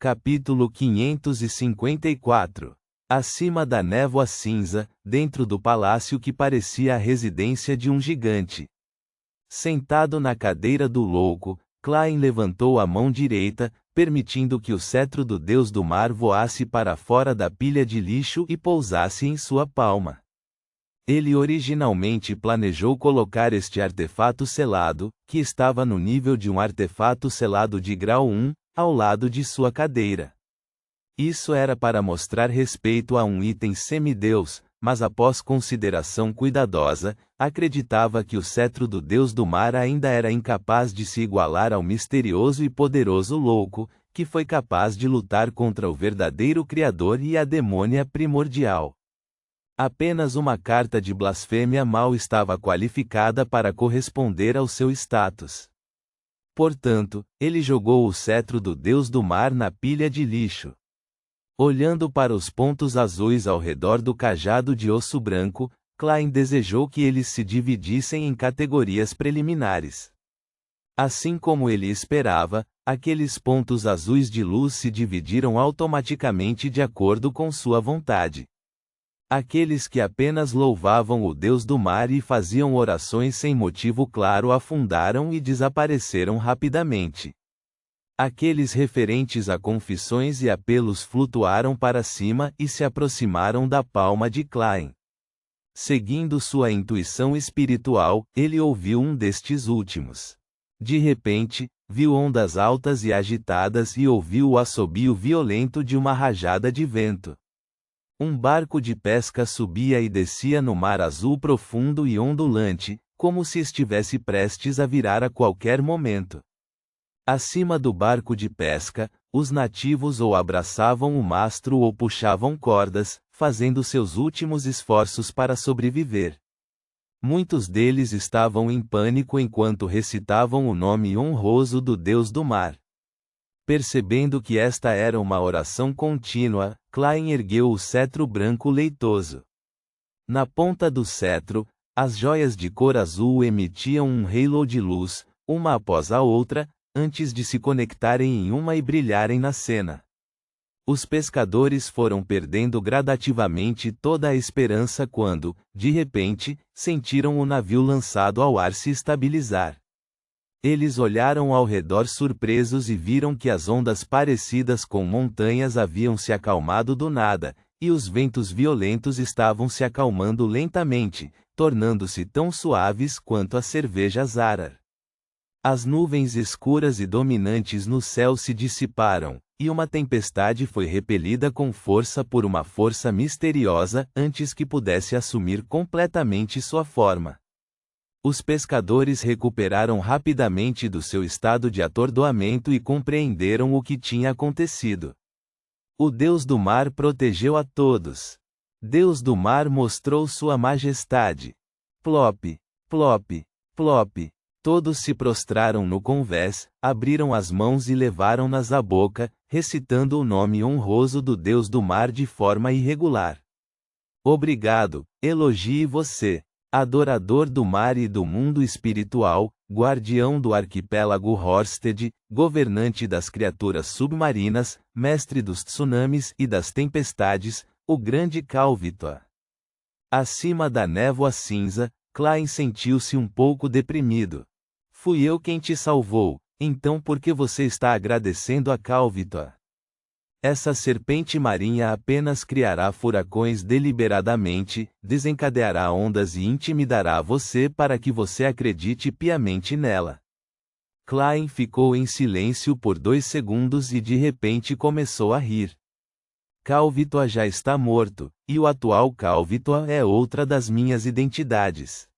Capítulo 554. Acima da névoa cinza, dentro do palácio que parecia a residência de um gigante. Sentado na cadeira do louco, Klein levantou a mão direita, permitindo que o cetro do deus do mar voasse para fora da pilha de lixo e pousasse em sua palma. Ele originalmente planejou colocar este artefato selado, que estava no nível de um artefato selado de grau 1, ao lado de sua cadeira. Isso era para mostrar respeito a um item semideus, mas após consideração cuidadosa, acreditava que o cetro do deus do mar ainda era incapaz de se igualar ao misterioso e poderoso louco, que foi capaz de lutar contra o verdadeiro Criador e a demônia primordial. Apenas uma carta de blasfêmia mal estava qualificada para corresponder ao seu status. Portanto, ele jogou o cetro do deus do mar na pilha de lixo. Olhando para os pontos azuis ao redor do cajado de osso branco, Klein desejou que eles se dividissem em categorias preliminares. Assim como ele esperava, aqueles pontos azuis de luz se dividiram automaticamente de acordo com sua vontade. Aqueles que apenas louvavam o deus do mar e faziam orações sem motivo claro afundaram e desapareceram rapidamente. Aqueles referentes a confissões e apelos flutuaram para cima e se aproximaram da palma de Klein. Seguindo sua intuição espiritual, ele ouviu um destes últimos. De repente, viu ondas altas e agitadas e ouviu o assobio violento de uma rajada de vento. Um barco de pesca subia e descia no mar azul profundo e ondulante, como se estivesse prestes a virar a qualquer momento. Acima do barco de pesca, os nativos ou abraçavam o mastro ou puxavam cordas, fazendo seus últimos esforços para sobreviver. Muitos deles estavam em pânico enquanto recitavam o nome honroso do deus do mar. Percebendo que esta era uma oração contínua, Klein ergueu o cetro branco leitoso. Na ponta do cetro, as joias de cor azul emitiam um halo de luz, uma após a outra, antes de se conectarem em uma e brilharem na cena. Os pescadores foram perdendo gradativamente toda a esperança quando, de repente, sentiram o navio lançado ao ar se estabilizar. Eles olharam ao redor surpresos e viram que as ondas parecidas com montanhas haviam se acalmado do nada, e os ventos violentos estavam se acalmando lentamente, tornando-se tão suaves quanto a cerveja Zarar. As nuvens escuras e dominantes no céu se dissiparam, e uma tempestade foi repelida com força por uma força misteriosa antes que pudesse assumir completamente sua forma. Os pescadores recuperaram rapidamente do seu estado de atordoamento e compreenderam o que tinha acontecido. O Deus do mar protegeu a todos. Deus do mar mostrou sua majestade. Plop, plop, plop. Todos se prostraram no convés, abriram as mãos e levaram-nas à boca, recitando o nome honroso do Deus do mar de forma irregular. Obrigado, elogie você. Adorador do mar e do mundo espiritual, guardião do arquipélago Horsted, governante das criaturas submarinas, mestre dos tsunamis e das tempestades, o grande Kalvitoa. Acima da névoa cinza, Klein sentiu-se um pouco deprimido. Fui eu quem te salvou, então por que você está agradecendo a Kalvitoa? Essa serpente marinha apenas criará furacões deliberadamente, desencadeará ondas e intimidará você para que você acredite piamente nela. Klein ficou em silêncio por 2 segundos e de repente começou a rir. Kalvitoa já está morto, e o atual Kalvitoa é outra das minhas identidades.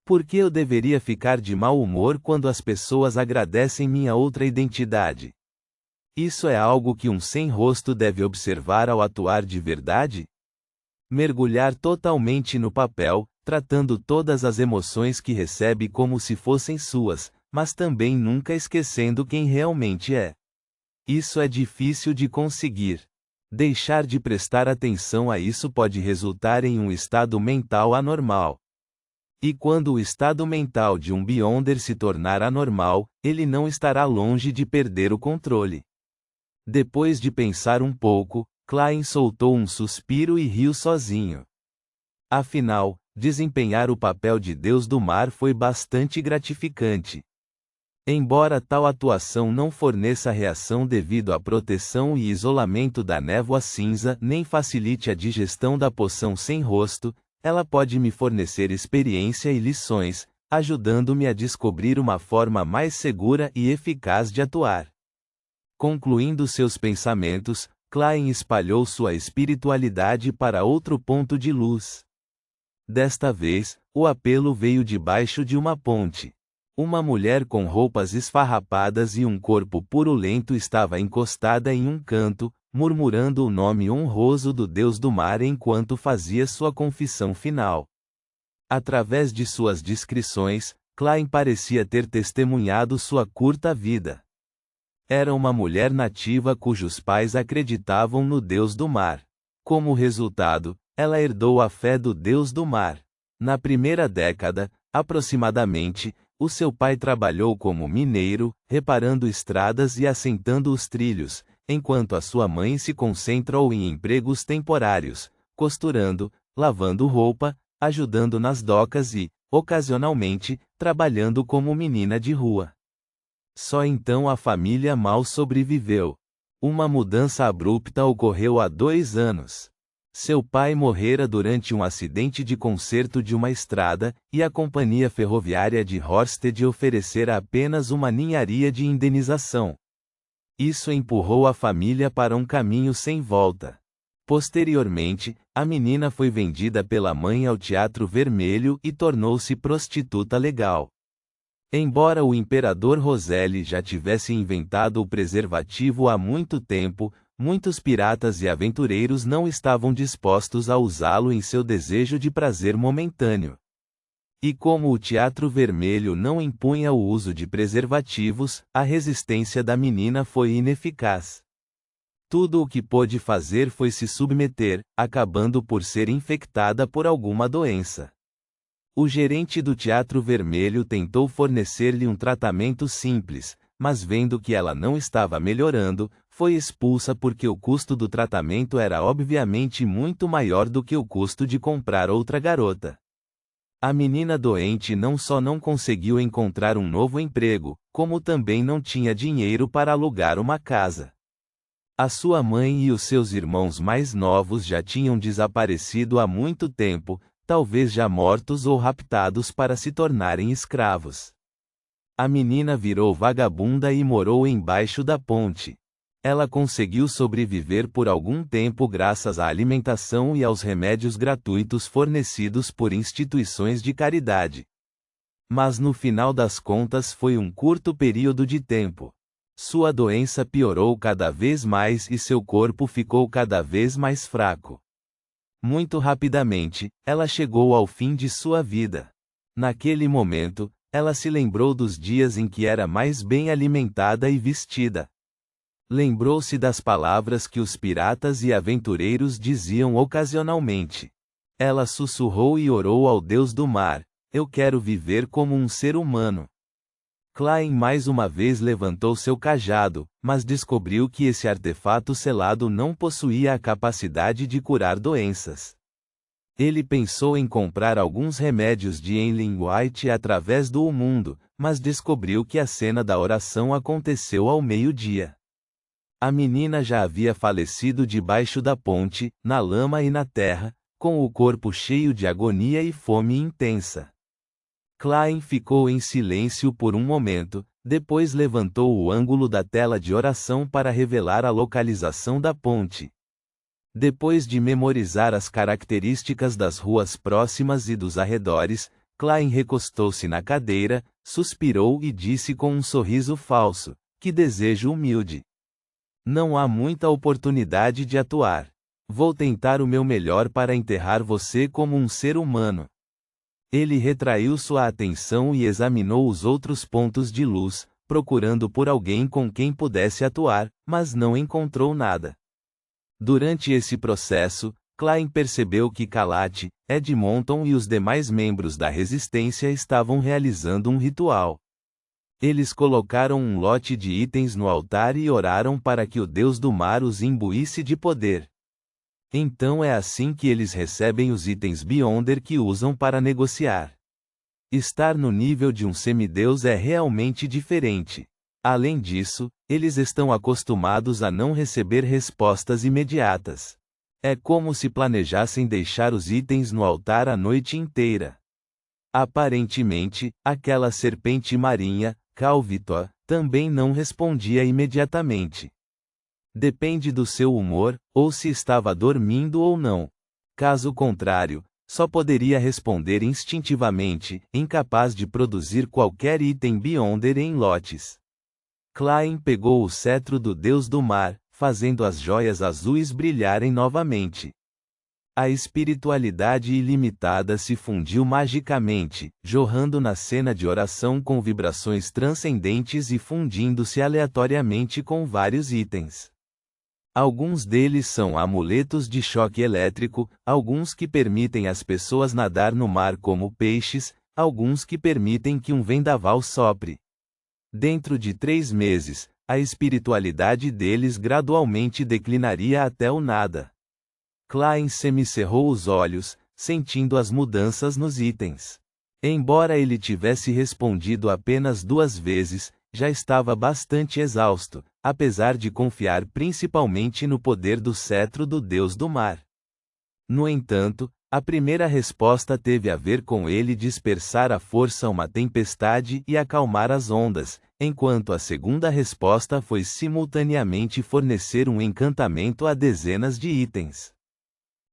Por que eu deveria ficar de mau humor quando as pessoas agradecem minha outra identidade? Isso é algo que um sem-rosto deve observar ao atuar de verdade? Mergulhar totalmente no papel, tratando todas as emoções que recebe como se fossem suas, mas também nunca esquecendo quem realmente é. Isso é difícil de conseguir. Deixar de prestar atenção a isso pode resultar em um estado mental anormal. E quando o estado mental de um Beyonder se tornar anormal, ele não estará longe de perder o controle. Depois de pensar um pouco, Klein soltou um suspiro e riu sozinho. Afinal, desempenhar o papel de Deus do mar foi bastante gratificante. Embora tal atuação não forneça reação devido à proteção e isolamento da névoa cinza nem facilite a digestão da poção sem rosto, ela pode me fornecer experiência e lições, ajudando-me a descobrir uma forma mais segura e eficaz de atuar. Concluindo seus pensamentos, Klein espalhou sua espiritualidade para outro ponto de luz. Desta vez, o apelo veio debaixo de uma ponte. Uma mulher com roupas esfarrapadas e um corpo purulento estava encostada em um canto, murmurando o nome honroso do deus do mar enquanto fazia sua confissão final. Através de suas descrições, Klein parecia ter testemunhado sua curta vida. Era uma mulher nativa cujos pais acreditavam no deus do mar. Como resultado, ela herdou a fé do deus do mar. Na primeira década, aproximadamente, o seu pai trabalhou como mineiro, reparando estradas e assentando os trilhos, enquanto a sua mãe se concentrou em empregos temporários, costurando, lavando roupa, ajudando nas docas e, ocasionalmente, trabalhando como menina de rua. Só então a família mal sobreviveu. Uma mudança abrupta ocorreu há 2 anos. Seu pai morrera durante um acidente de conserto de uma estrada, e a companhia ferroviária de Horsted oferecera apenas uma ninharia de indenização. Isso empurrou a família para um caminho sem volta. Posteriormente, a menina foi vendida pela mãe ao Teatro Vermelho e tornou-se prostituta legal. Embora o imperador Roselle já tivesse inventado o preservativo há muito tempo, muitos piratas e aventureiros não estavam dispostos a usá-lo em seu desejo de prazer momentâneo. E como o Teatro Vermelho não impunha o uso de preservativos, a resistência da menina foi ineficaz. Tudo o que pôde fazer foi se submeter, acabando por ser infectada por alguma doença. O gerente do Teatro Vermelho tentou fornecer-lhe um tratamento simples, mas vendo que ela não estava melhorando, foi expulsa porque o custo do tratamento era obviamente muito maior do que o custo de comprar outra garota. A menina doente não só não conseguiu encontrar um novo emprego, como também não tinha dinheiro para alugar uma casa. A sua mãe e os seus irmãos mais novos já tinham desaparecido há muito tempo, talvez já mortos ou raptados para se tornarem escravos. A menina virou vagabunda e morou embaixo da ponte. Ela conseguiu sobreviver por algum tempo graças à alimentação e aos remédios gratuitos fornecidos por instituições de caridade. Mas no final das contas foi um curto período de tempo. Sua doença piorou cada vez mais e seu corpo ficou cada vez mais fraco. Muito rapidamente, ela chegou ao fim de sua vida. Naquele momento, ela se lembrou dos dias em que era mais bem alimentada e vestida. Lembrou-se das palavras que os piratas e aventureiros diziam ocasionalmente. Ela sussurrou e orou ao Deus do mar: "Eu quero viver como um ser humano." Klein mais uma vez levantou seu cajado, mas descobriu que esse artefato selado não possuía a capacidade de curar doenças. Ele pensou em comprar alguns remédios de Enlil White através do mundo, mas descobriu que a cena da oração aconteceu ao meio-dia. A menina já havia falecido debaixo da ponte, na lama e na terra, com o corpo cheio de agonia e fome intensa. Klein ficou em silêncio por um momento, depois levantou o ângulo da tela de oração para revelar a localização da ponte. Depois de memorizar as características das ruas próximas e dos arredores, Klein recostou-se na cadeira, suspirou e disse com um sorriso falso: "Que desejo humilde. Não há muita oportunidade de atuar. Vou tentar o meu melhor para enterrar você como um ser humano." Ele retraiu sua atenção e examinou os outros pontos de luz, procurando por alguém com quem pudesse atuar, mas não encontrou nada. Durante esse processo, Klein percebeu que Kalat, Edmonton e os demais membros da resistência estavam realizando um ritual. Eles colocaram um lote de itens no altar e oraram para que o Deus do mar os imbuísse de poder. Então é assim que eles recebem os itens Beyonder que usam para negociar. Estar no nível de um semideus é realmente diferente. Além disso, eles estão acostumados a não receber respostas imediatas. É como se planejassem deixar os itens no altar a noite inteira. Aparentemente, aquela serpente marinha, Calvitor, também não respondia imediatamente. Depende do seu humor, ou se estava dormindo ou não. Caso contrário, só poderia responder instintivamente, incapaz de produzir qualquer item Beyonder em lotes. Klein pegou o cetro do Deus do Mar, fazendo as joias azuis brilharem novamente. A espiritualidade ilimitada se fundiu magicamente, jorrando na cena de oração com vibrações transcendentes e fundindo-se aleatoriamente com vários itens. Alguns deles são amuletos de choque elétrico, alguns que permitem às pessoas nadar no mar como peixes, alguns que permitem que um vendaval sopre. Dentro de 3 meses, a espiritualidade deles gradualmente declinaria até o nada. Klein semicerrou os olhos, sentindo as mudanças nos itens. Embora ele tivesse respondido apenas 2 vezes, já estava bastante exausto, apesar de confiar principalmente no poder do cetro do Deus do Mar. No entanto, a primeira resposta teve a ver com ele dispersar à força uma tempestade e acalmar as ondas, enquanto a segunda resposta foi simultaneamente fornecer um encantamento a dezenas de itens.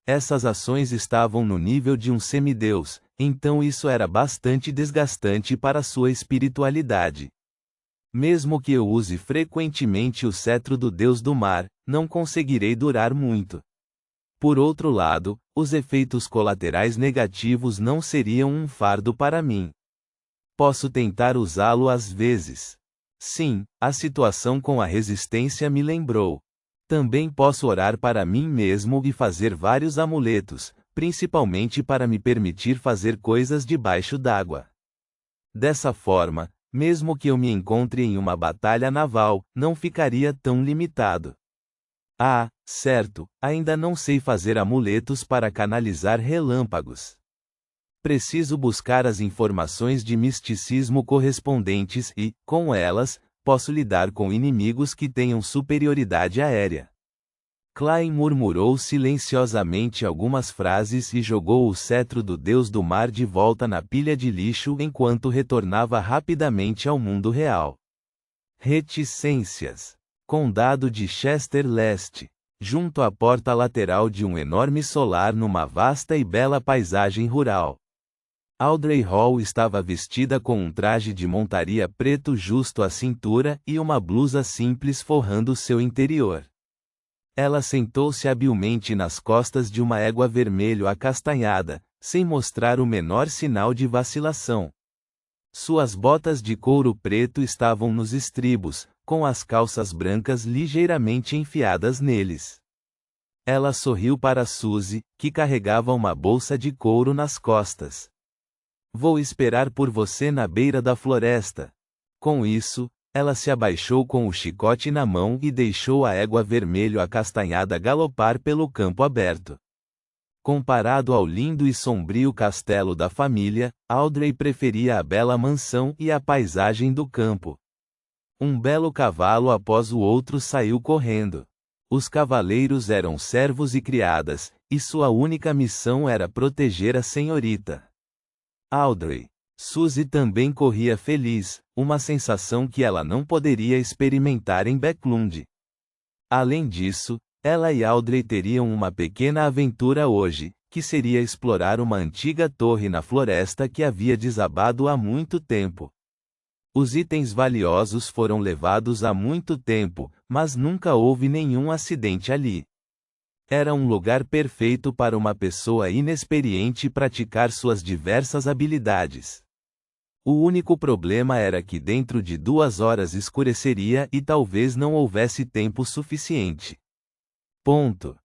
Essas ações estavam no nível de um semideus, então isso era bastante desgastante para sua espiritualidade. Mesmo que eu use frequentemente o cetro do Deus do Mar, não conseguirei durar muito. Por outro lado, os efeitos colaterais negativos não seriam um fardo para mim. Posso tentar usá-lo às vezes. Sim, a situação com a resistência me lembrou. Também posso orar para mim mesmo e fazer vários amuletos, principalmente para me permitir fazer coisas debaixo d'água. Dessa forma, mesmo que eu me encontre em uma batalha naval, não ficaria tão limitado. Ah, certo, ainda não sei fazer amuletos para canalizar relâmpagos. Preciso buscar as informações de misticismo correspondentes e, com elas, posso lidar com inimigos que tenham superioridade aérea. Klein murmurou silenciosamente algumas frases e jogou o cetro do Deus do Mar de volta na pilha de lixo enquanto retornava rapidamente ao mundo real. Reticências. Condado de Chester Leste. Junto à porta lateral de um enorme solar numa vasta e bela paisagem rural. Audrey Hall estava vestida com um traje de montaria preto justo à cintura e uma blusa simples forrando seu interior. Ela sentou-se habilmente nas costas de uma égua vermelho acastanhada, sem mostrar o menor sinal de vacilação. Suas botas de couro preto estavam nos estribos, com as calças brancas ligeiramente enfiadas neles. Ela sorriu para Suzy, que carregava uma bolsa de couro nas costas. Vou esperar por você na beira da floresta. Com isso, ela se abaixou com o chicote na mão e deixou a égua vermelho acastanhada galopar pelo campo aberto. Comparado ao lindo e sombrio castelo da família, Audrey preferia a bela mansão e a paisagem do campo. Um belo cavalo após o outro saiu correndo. Os cavaleiros eram servos e criadas, e sua única missão era proteger a senhorita. Audrey. Suzy também corria feliz, uma sensação que ela não poderia experimentar em Becklund. Além disso, ela e Audrey teriam uma pequena aventura hoje, que seria explorar uma antiga torre na floresta que havia desabado há muito tempo. Os itens valiosos foram levados há muito tempo, mas nunca houve nenhum acidente ali. Era um lugar perfeito para uma pessoa inexperiente praticar suas diversas habilidades. O único problema era que dentro de 2 horas escureceria e talvez não houvesse tempo suficiente. Ponto.